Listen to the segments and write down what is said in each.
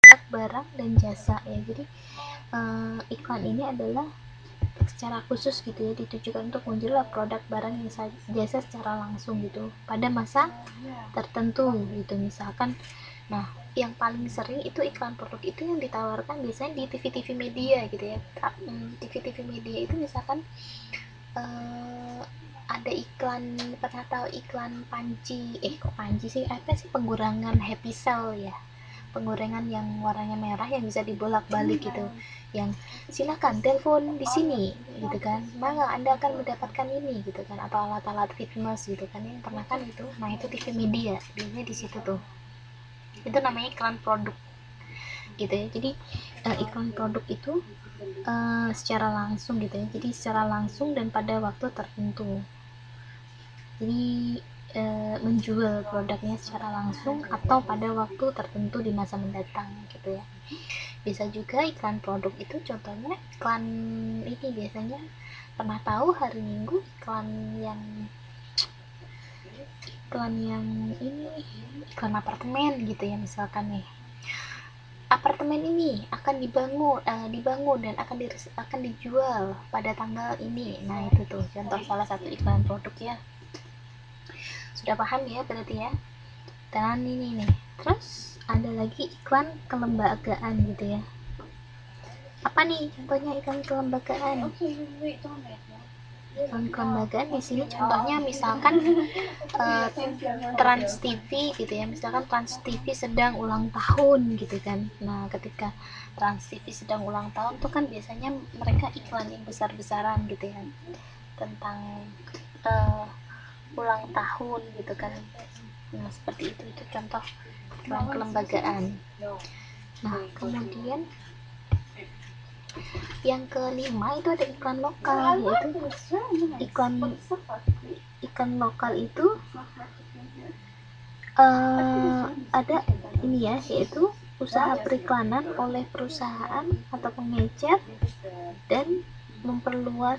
produk, barang, dan jasa ya. Jadi iklan ini adalah secara khusus gitu ya, ditujukan untuk menjual produk, barang, yang jasa secara langsung gitu pada masa tertentu gitu. Misalkan, nah yang paling sering itu iklan produk itu yang ditawarkan biasanya di TV-TV media gitu ya. TV-TV media itu misalkan ada iklan, pernah tahu iklan panci, kok panci sih, apa sih, pengurangan happy cell ya, pengurangan yang warnanya merah yang bisa dibolak-balik gitu, yang silakan telepon di sini gitu kan, maka Anda akan mendapatkan ini gitu kan, atau alat-alat fitness gitu kan, yang pernah kan itu. Nah itu TV media biasanya di situ tuh, itu namanya iklan produk gitu ya. Jadi iklan produk itu secara langsung gitu ya, jadi secara langsung dan pada waktu tertentu. Jadi menjual produknya secara langsung atau pada waktu tertentu di masa mendatang gitu ya. Bisa juga iklan produk itu contohnya iklan ini, biasanya pernah tahu hari Minggu iklan iklan apartemen gitu ya, misalkan nih, apartemen ini akan dibangun dan akan dijual pada tanggal ini. Nah itu tuh contoh salah satu iklan produk ya. Sudah paham ya berarti ya. Dan ini nih, terus ada lagi iklan kelembagaan gitu ya. Apa nih contohnya iklan kelembagaan? Iklan kelembagaan di sini contohnya misalkan Trans TV gitu ya, misalkan Trans TV sedang ulang tahun gitu kan. Nah ketika Trans TV sedang ulang tahun tuh kan biasanya mereka iklan yang besar-besaran gitu ya, tentang ulang tahun gitu kan. Nah seperti itu contoh iklan kelembagaan. Nah kemudian yang kelima itu ada iklan lokal, yaitu iklan lokal itu ada ini ya, yaitu usaha periklanan oleh perusahaan atau pengecer dan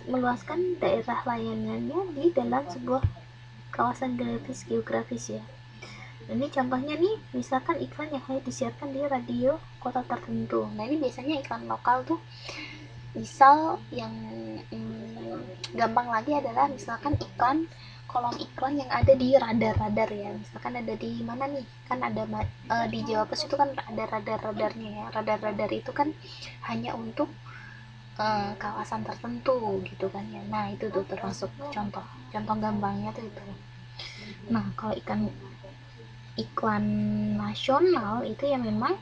meluaskan daerah layanannya di dalam sebuah kawasan geografis ya. Ini contohnya nih, misalkan iklan yang hanya disiarkan di radio kota tertentu. Nah ini biasanya iklan lokal tuh, misal yang gampang lagi adalah misalkan kolom iklan yang ada di radar-radar ya. Misalkan ada di mana nih, kan ada di Jawa Pos itu kan ada radar-radarnya ya. Radar-radar itu kan hanya untuk kawasan tertentu gitu kan ya. Nah itu tuh termasuk contoh gampangnya tuh itu. Nah kalau iklan nasional itu ya memang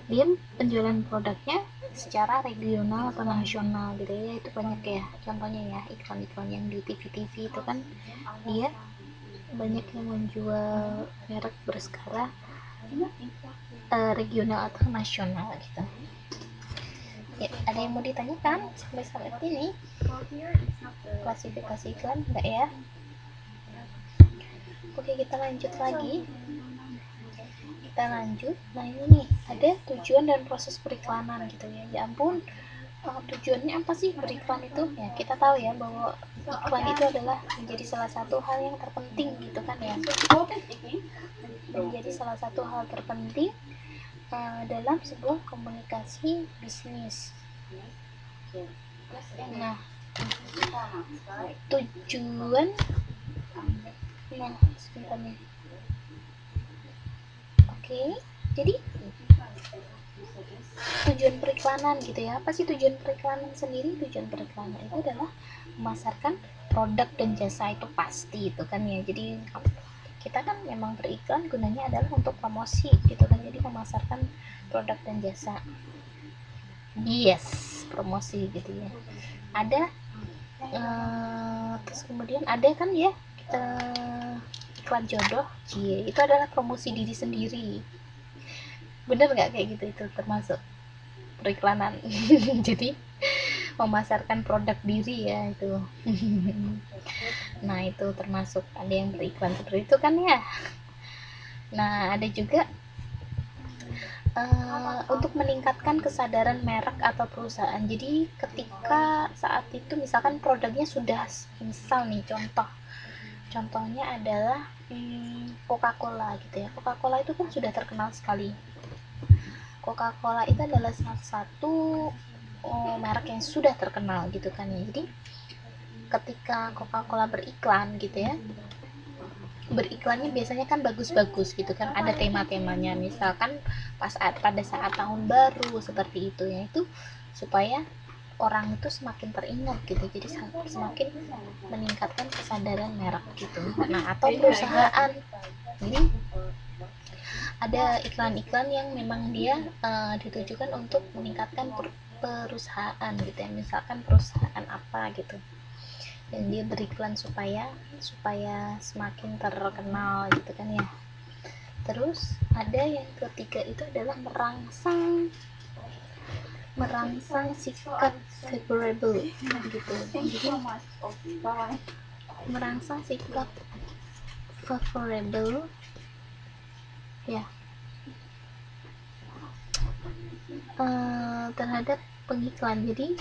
dia penjualan produknya secara regional atau nasional gitu ya. Itu banyak ya contohnya ya, iklan-iklan yang di TV-TV itu kan dia banyak yang menjual merek berskala regional atau nasional gitu ya. Ada yang mau ditanyakan sampai saat ini klasifikasi iklan enggak ya? Oke kita lanjut lagi. Nah ini nih ada tujuan dan proses periklanan gitu ya. Ya ampun, tujuannya apa sih beriklan itu ya? Kita tahu ya bahwa iklan itu adalah menjadi salah satu hal yang terpenting gitu kan ya, menjadi salah satu hal terpenting dalam sebuah komunikasi bisnis. Nah tujuan, nah sebentar nih. Oke, jadi tujuan periklanan gitu ya. Apa sih tujuan periklanan sendiri? Tujuan periklanan itu adalah memasarkan produk dan jasa, itu pasti itu kan ya. Jadi kita kan memang beriklan gunanya adalah untuk promosi gitu kan, jadi memasarkan produk dan jasa. Yes, promosi gitu ya. Ada terus kemudian ada kan ya iklan jodoh, itu adalah promosi diri sendiri. Bener nggak kayak gitu? Itu termasuk periklanan. Jadi memasarkan produk diri ya itu. Nah itu termasuk, ada yang beriklan seperti itu kan ya. Nah ada juga untuk meningkatkan kesadaran merek atau perusahaan. Jadi ketika saat itu misalkan produknya sudah, misal nih contohnya adalah Coca-Cola gitu ya. Coca-Cola itu kan sudah terkenal sekali. Coca-Cola itu adalah salah satu merek yang sudah terkenal gitu kan ya. Jadi ketika Coca-Cola beriklan gitu ya, beriklannya biasanya kan bagus-bagus gitu kan, ada tema-temanya, misalkan pada saat tahun baru seperti itu ya, itu supaya orang itu semakin teringat gitu, jadi semakin meningkatkan kesadaran merek gitu. Nah, atau perusahaan, jadi ada iklan-iklan yang memang dia ditujukan untuk meningkatkan perusahaan gitu ya, misalkan perusahaan apa gitu, dan dia beriklan supaya semakin terkenal gitu kan ya. Terus ada yang ketiga itu adalah merangsang sikap favorable gitu. Jadi merangsang sikap favorable ya terhadap pengiklan. Jadi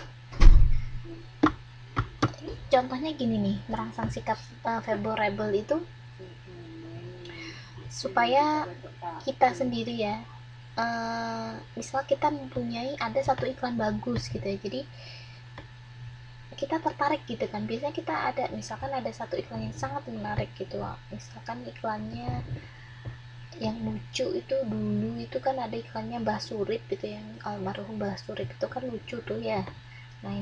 contohnya gini nih, merangsang sikap favorable itu supaya kita sendiri ya, misal kita mempunyai ada satu iklan bagus gitu ya, jadi kita tertarik gitu kan. Biasanya kita ada, misalkan ada satu iklan yang sangat menarik gitu, misalkan iklannya yang lucu itu, dulu itu kan ada iklannya Mbah Surip gitu, yang almarhum Mbah Surip itu kan lucu tuh ya. Nah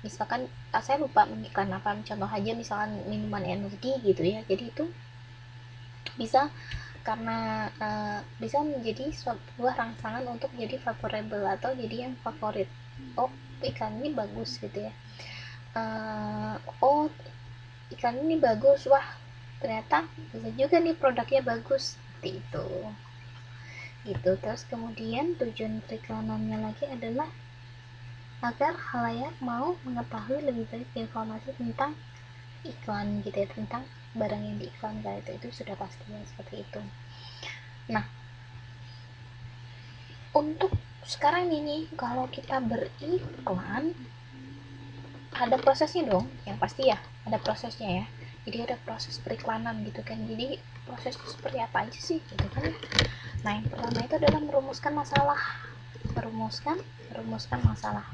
misalkan saya lupa iklan apa, contoh aja misalkan minuman energi gitu ya, jadi itu bisa karena bisa menjadi sebuah rangsangan untuk jadi favorable atau jadi yang favorit. Oh, iklan ini bagus gitu ya, oh iklan ini bagus, wah ternyata bisa juga nih produknya bagus, seperti itu gitu. Terus kemudian tujuan periklanannya lagi adalah agar khalayak mau mengetahui lebih banyak informasi tentang iklan gitu ya, tentang barang yang diiklankan. Itu sudah pasti ya, seperti itu. Nah, untuk sekarang ini kalau kita beriklan ada prosesnya dong, yang pasti ya ada prosesnya ya. Jadi ada proses periklanan gitu kan. Jadi prosesnya seperti apa aja sih gitu kan. Nah, yang pertama itu adalah merumuskan masalah. Masalah.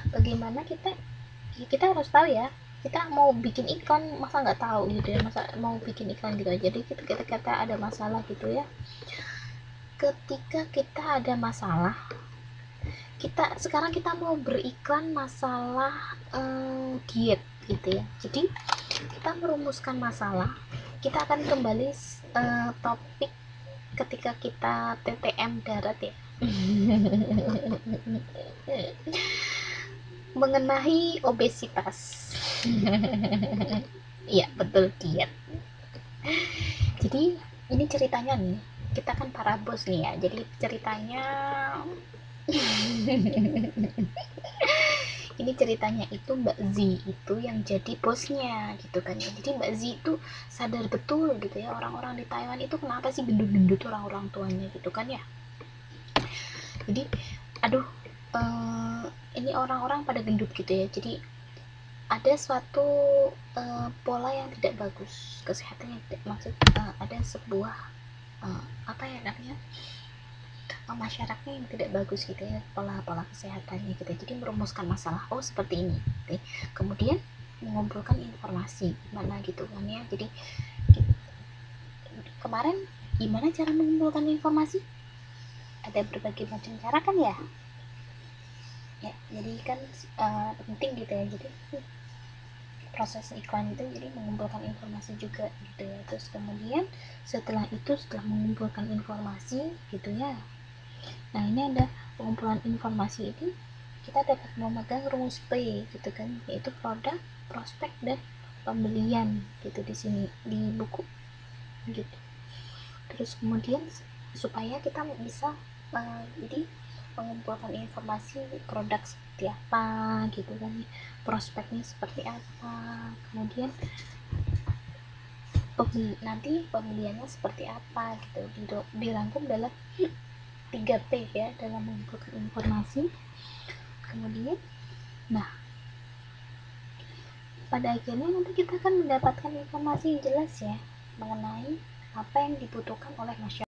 Bagaimana kita harus tahu ya, kita mau bikin iklan masa nggak tahu gitu ya, masa mau bikin iklan gitu aja. Jadi kita ada masalah gitu ya. Ketika kita ada masalah, sekarang kita mau beriklan masalah diet gitu ya. Jadi kita merumuskan masalah, kita akan kembali topik ketika kita TTM darat ya. Mengenai obesitas. Iya betul, diet. Jadi ini ceritanya nih, kita kan para bos nih ya, jadi ceritanya ini ceritanya itu Mbak Z itu yang jadi bosnya gitu kan ya. Jadi Mbak Z itu sadar betul gitu ya, orang-orang di Taiwan itu kenapa sih gendut-gendut orang-orang tuanya gitu kan ya. Jadi aduh, ini orang-orang pada gendut gitu ya. Jadi ada suatu pola yang tidak bagus, kesehatannya tidak, maksud ada sebuah apa ya namanya, masyarakatnya yang tidak bagus gitu ya, pola kesehatannya gitu. Jadi merumuskan masalah, oh seperti ini gitu. Kemudian mengumpulkan informasi gimana gitu kan ya. Jadi kemarin gimana cara mengumpulkan informasi, ada berbagai macam cara kan ya. Jadi kan penting gitu ya. Jadi proses iklan itu jadi mengumpulkan informasi juga gitu ya. Terus kemudian setelah mengumpulkan informasi gitu ya, nah ini ada pengumpulan informasi ini, kita dapat memegang rumus P gitu kan, yaitu produk, prospek, dan pembelian gitu di sini di buku gitu. Terus kemudian supaya kita bisa jadi mengumpulkan informasi produk seperti apa gitu kan, prospeknya seperti apa, kemudian nanti pembeliannya seperti apa gitu, dirangkum dalam 3P ya, dalam mengumpulkan informasi. Kemudian nah pada akhirnya nanti kita akan mendapatkan informasi yang jelas ya mengenai apa yang dibutuhkan oleh masyarakat.